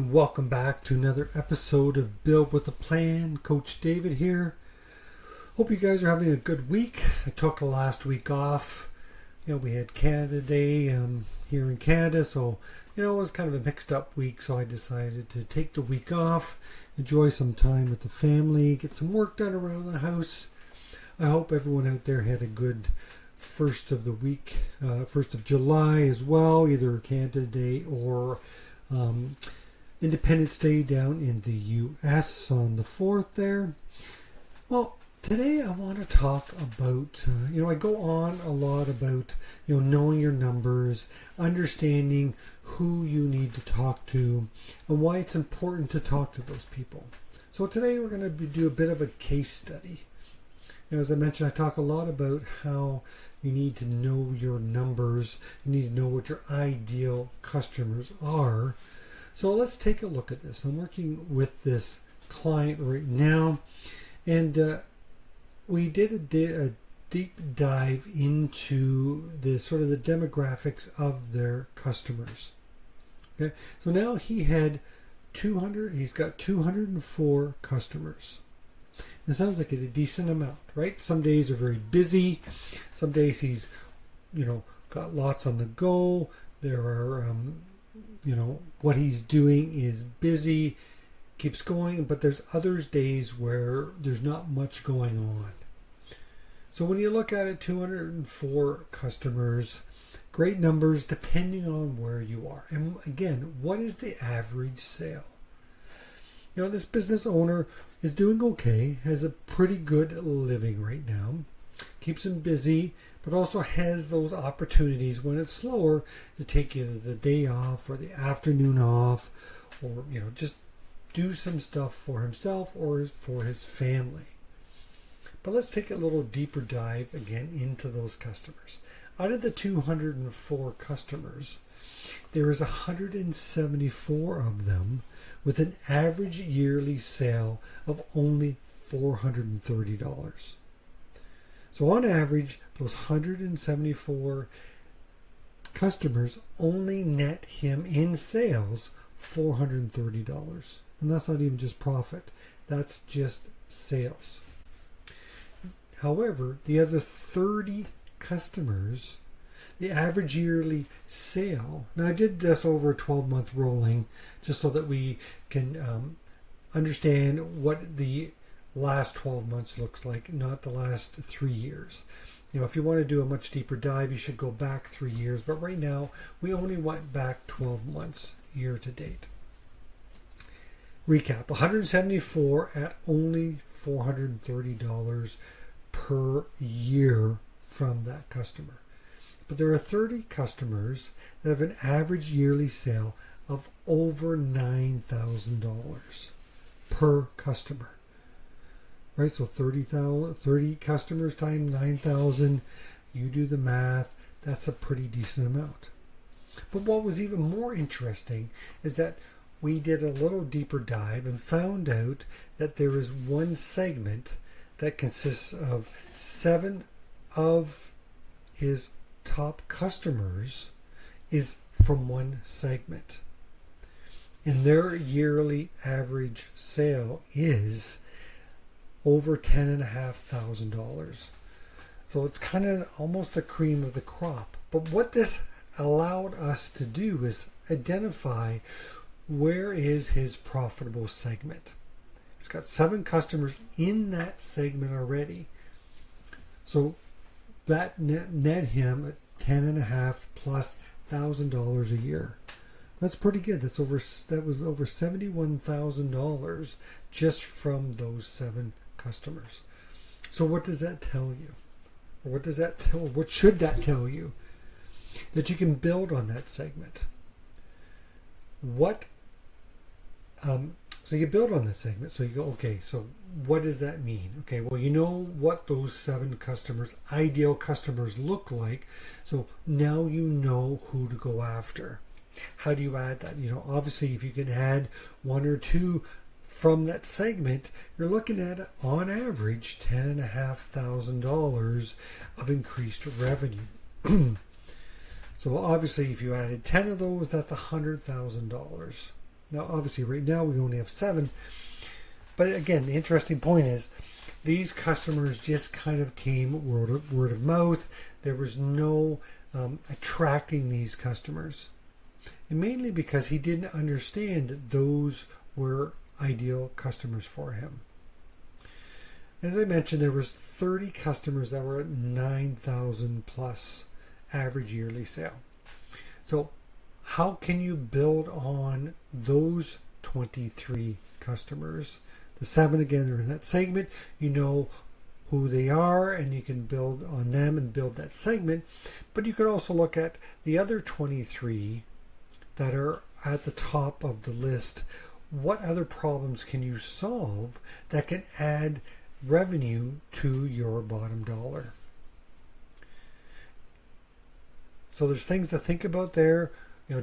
and welcome back to another episode of Build with a Plan. Coach David here. Hope you guys are having a good week. I took last week off. We had Canada Day here in Canada, so it was kind of a mixed up week, so I decided to take the week off, enjoy some time with the family, get some work done around the house. I hope everyone out there had a good first of the week, 1st of July as well, either Canada Day or Independence Day down in the U.S. on the 4th there. Well, today I want to talk about, I go on a lot about, knowing your numbers, understanding who you need to talk to, and why it's important to talk to those people. So today we're going to do a bit of a case study. As I mentioned, I talk a lot about how you need to know your numbers. You need to know what your ideal customers are. So let's take a look at this. I'm working with this client right now, and we did a deep dive into the sort of the demographics of their customers. Okay, so now he's got 204 customers. It sounds like a decent amount, right? Some days are very busy. Some days he's, got lots on the go. There are, what he's doing is busy, keeps going, but there's other days where there's not much going on. So when you look at it, 204 customers, great numbers depending on where you are. And again, what is the average sale? This business owner is doing okay, has a pretty good living right now, keeps him busy, but also has those opportunities when it's slower to take either the day off or the afternoon off, or, just do some stuff for himself or for his family. But let's take a little deeper dive again into those customers. Out of the 204 customers, there is 174 of them with an average yearly sale of only $430. So on average, those 174 customers only net him in sales $430. And that's not even just profit. That's just sales. However, the other 30 customers, the average yearly sale, now I did this over a 12-month rolling just so that we can understand what the last 12 months looks like, not the last 3 years. If you want to do a much deeper dive, you should go back 3 years, but right now we only went back 12 months year to date. Recap, 174 at only $430 per year from that customer. But there are 30 customers that have an average yearly sale of over $9,000 per customer. Right? So 30 customers times 9,000, you do the math, that's a pretty decent amount. But what was even more interesting is that we did a little deeper dive and found out that there is one segment that consists of 7 of his top customers is from one segment. And their yearly average sale is over $10,500. So it's kind of almost the cream of the crop. But what this allowed us to do is identify where is his profitable segment. He's got 7 customers in that segment already. So that net him at $10,500+ a year. That's pretty good. That was over $71,000 just from those 7 customers. So what does that tell you? Or what should that tell you? That you can build on that segment. So you build on that segment. So you go, okay, so what does that mean? Okay, well, you know what those 7 customers, ideal customers, look like. So now you know who to go after. How do you add that? Obviously, if you can add 1 or 2 from that segment, you're looking at, on average, $10,500 of increased revenue. So obviously, if you added 10 of those, that's $100,000. Now, obviously, right now we only have 7. But again, the interesting point is these customers just kind of came word of mouth. There was no attracting these customers. And mainly because he didn't understand that those were ideal customers for him. As I mentioned, there was 30 customers that were at 9,000 plus average yearly sale. So how can you build on those 23 customers? The 7 again are in that segment. You know who they are and you can build on them and build that segment. But you could also look at the other 23 that are at the top of the list. What other problems can you solve that can add revenue to your bottom dollar? So there's things to think about there.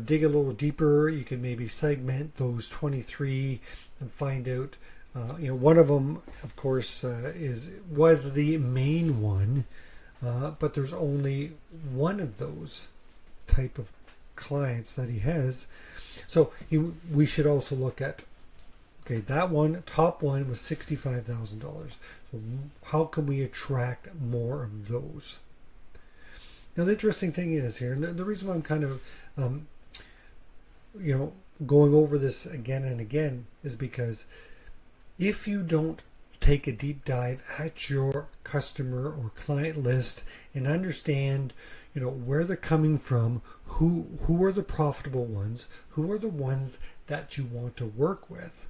Dig a little deeper. You can maybe segment those 23 and find out. One of them, of course, was the main one, but there's only one of those type of clients that he has. So we should also look at, that one, top one was $65,000. So how can we attract more of those? Now the interesting thing is here, and the reason why I'm kind of, going over this again and again is because if you don't take a deep dive at your customer or client list and understand, where they're coming from, who are the profitable ones, who are the ones that you want to work with.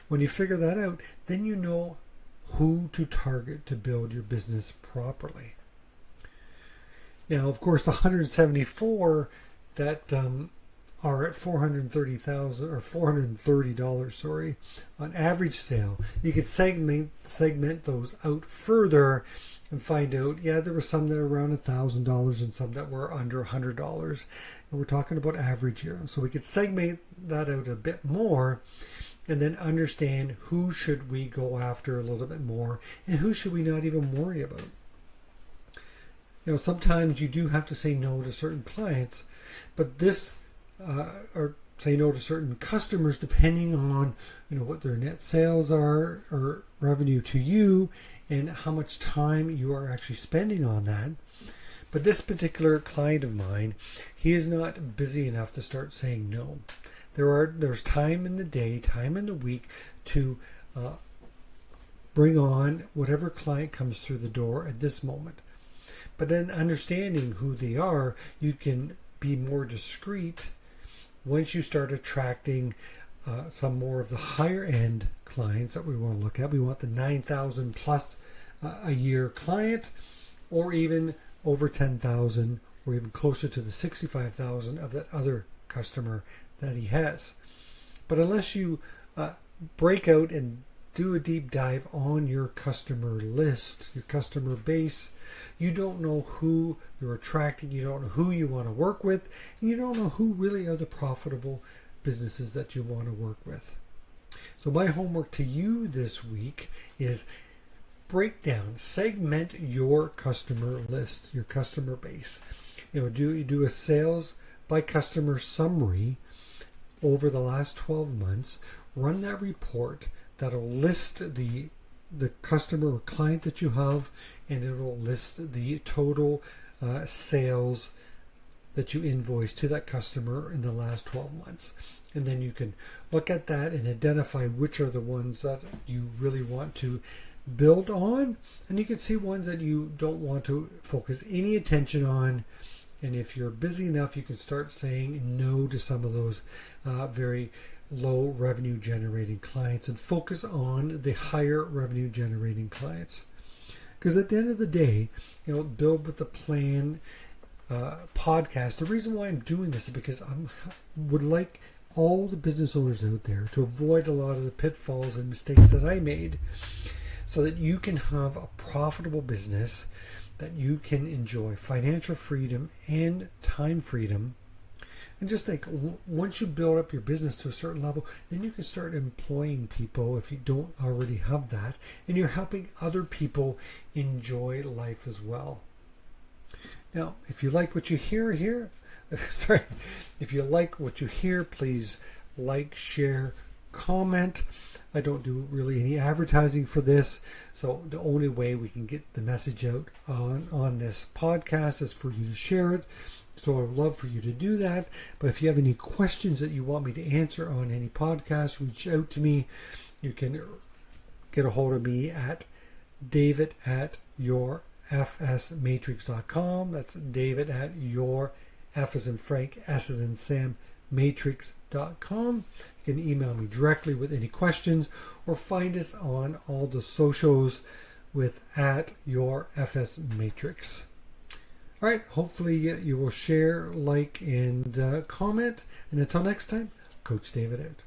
When you figure that out, then you know who to target to build your business properly. Now, of course, the 174 that are at $430,000 or $430, on average sale. You could segment those out further and find out, there were some that were around $1,000 and some that were under $100. And we're talking about average here. So we could segment that out a bit more and then understand who should we go after a little bit more and who should we not even worry about. Sometimes you do have to say no to certain clients, but this or say no to certain customers depending on what their net sales are or revenue to you and how much time you are actually spending on that. But this particular client of mine, he is not busy enough to start saying no. There's time in the day, time in the week to bring on whatever client comes through the door at this moment. But then understanding who they are, you can be more discreet once you start attracting some more of the higher end clients that we want to look at. We want the 9,000 plus a year client, or even over 10,000, or even closer to the 65,000 of that other customer that he has. But unless you break out and do a deep dive on your customer list, your customer base, you don't know who you're attracting, you don't know who you want to work with, and you don't know who really are the profitable businesses that you want to work with. So my homework to you this week is break down, segment your customer list, your customer base. Do a sales by customer summary over the last 12 months. Run that report that'll list the customer or client that you have, and it'll list the total sales that you invoice to that customer in the last 12 months. And then you can look at that and identify which are the ones that you really want to build on, and you can see ones that you don't want to focus any attention on. And if you're busy enough, you can start saying no to some of those very low revenue generating clients and focus on the higher revenue generating clients. Because at the end of the day, Build with a Plan podcast, the reason why I'm doing this is because I would like all the business owners out there to avoid a lot of the pitfalls and mistakes that I made, so that you can have a profitable business, that you can enjoy financial freedom and time freedom. And just think, once you build up your business to a certain level, then you can start employing people if you don't already have that, and you're helping other people enjoy life as well. Now, if you like what you hear here, if you like what you hear, please like, share, comment. I don't do really any advertising for this, so the only way we can get the message out on this podcast is for you to share it. So I would love for you to do that. But if you have any questions that you want me to answer on any podcast, reach out to me. You can get a hold of me at david@yourfsmatrix.com. That's David at your F as in Frank, S as in Sam, matrix.com. You can email me directly with any questions or find us on all the socials with at your FS Matrix. All right, hopefully you will share, like, and comment. And until next time, Coach David out.